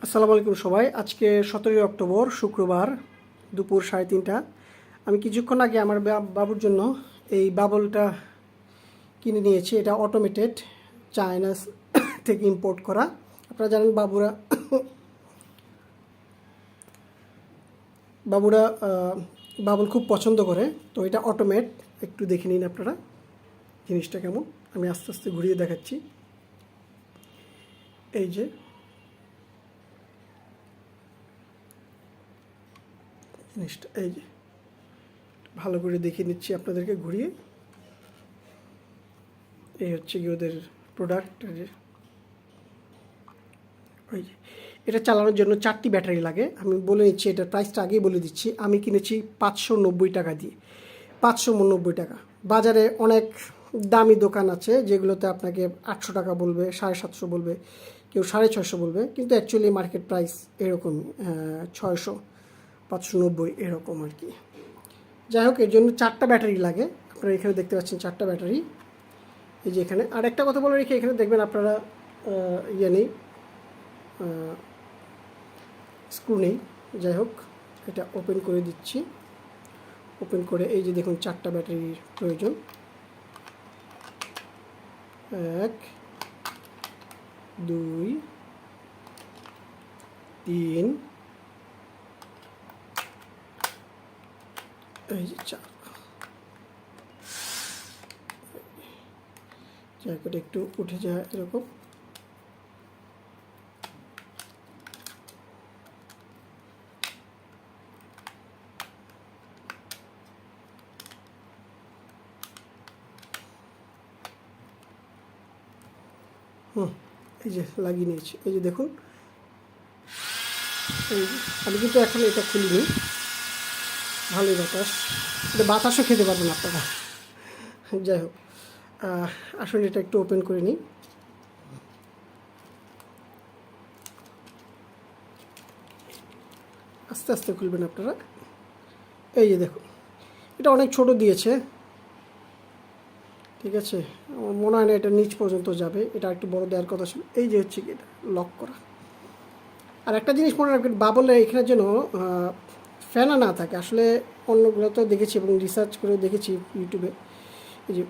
আসসালামু আলাইকুম সবাই। আজকে 17 অক্টোবর শুক্রবার দুপুর 3:30। আমি কিছুক্ষণ আগে আমার বাবুর জন্য এই বাবলটা কিনে নিয়েছি। এটা অটোমেটেড, চায়না থেকে ইম্পোর্ট করা। আপনারা জানেন বাবুরা বাবল খুব পছন্দ করে, তো এটা অটোমেট। একটু দেখে নিন আপনারা জিনিসটা কেমন। আমি আস্তে আস্তে ঘুরিয়ে দেখাচ্ছি। এই যে জিনিসটা, এই যে ভালো করে দেখিয়ে নিচ্ছি আপনাদেরকে ঘুরিয়ে। এই হচ্ছে কি ওদের প্রোডাক্ট। ওই যে এটা চালানোর জন্য 4টি ব্যাটারি লাগে। আমি বলে নিচ্ছি, এটার প্রাইসটা আগেই বলে দিচ্ছি। আমি কিনেছি 590 টাকা দিয়ে, 590 টাকা। বাজারে অনেক দামি দোকান আছে যেগুলোতে আপনাকে 800 টাকা বলবে, 750 বলবে, কেউ 650 বলবে, কিন্তু অ্যাকচুয়ালি মার্কেট প্রাইস এরকমই, 600, 590 এরকম আর কি। যাই হোক, এর জন্য 4টা ব্যাটারি লাগে। আপনারা এখানে দেখতে পাচ্ছেন 4টা ব্যাটারি। এই যে এখানে আর একটা কথা বলে রেখে, এখানে দেখবেন আপনারা নেই, স্ক্রু নেই। যাই হোক, এটা ওপেন করে দিচ্ছি। ওপেন করে এই যে দেখুন 4টা ব্যাটারির প্রয়োজন। 1, 2, 3, এই যে 4। জায়গাটা একটু উঠে যায় এরকম। এই যে লাগিয়ে নিয়েছি। এই যে দেখুন, এই আমি কিন্তু এখন এটা খুলিনি। ভালোই বাতাস, এটা বাতাসও খেতে পারবেন আপনারা। যাই হোক, আসলে এটা একটু ওপেন করে নিই। আস্তে আস্তে খুলবেন আপনারা। এই যে দেখুন, এটা অনেক ছোট দিয়েছে, ঠিক আছে। আমার মনে হয় না এটা নিচ পর্যন্ত যাবে, এটা একটু বড় দেওয়ার কথা ছিল। এই যে হচ্ছে কি, এটা লক করা। আর একটা জিনিস মনে রাখবেন, বাবলে এখানে যেন ফ্যানা না থাকে। আসলে অন্যগুলোতে দেখেছি এবং রিসার্চ করেও দেখেছি ইউটিউবে। এই যে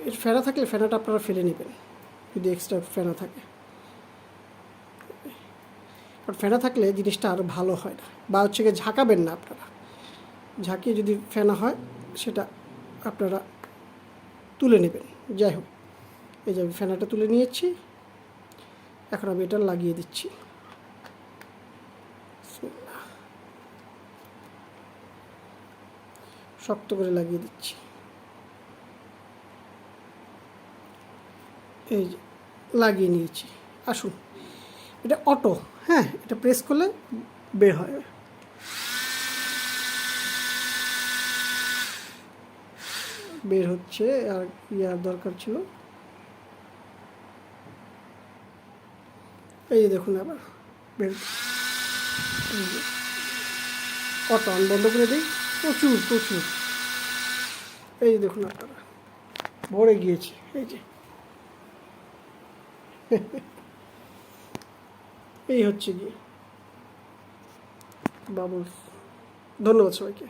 এর ফেনা থাকলে ফেনাটা আপনারা ফেলে নেবেন যদি এক্সট্রা ফেনা থাকে। আর ফেনা থাকলে জিনিসটা আরও ভালো হয় না, বা হচ্ছে গিয়ে ঝাঁকাবেন না আপনারা। ঝাঁকিয়ে যদি ফেনা হয় সেটা আপনারা তুলে নেবেন। যাই হোক, এই যে আমি ফেনাটা তুলে নিয়েছি। এখন আমি এটা লাগিয়ে দিচ্ছি। শক্ত করে লাগিয়ে দিচ্ছি। এই যে লাগিয়ে নিয়েছি। আসুন, এটা অটো, হ্যাঁ, এটা প্রেস করলে বের হয়। বের হচ্ছে। আর ইয়ার দরকার ছিল। এই যে দেখুন, আবার বের। অটো আমি বন্ধ করে দিই। প্রচুর প্রচুর, এই যে দেখুন আপনারা, ভরে গিয়েছে। এই যে এই হচ্ছে গিয়ে বাবলস। ধন্যবাদ সবাইকে।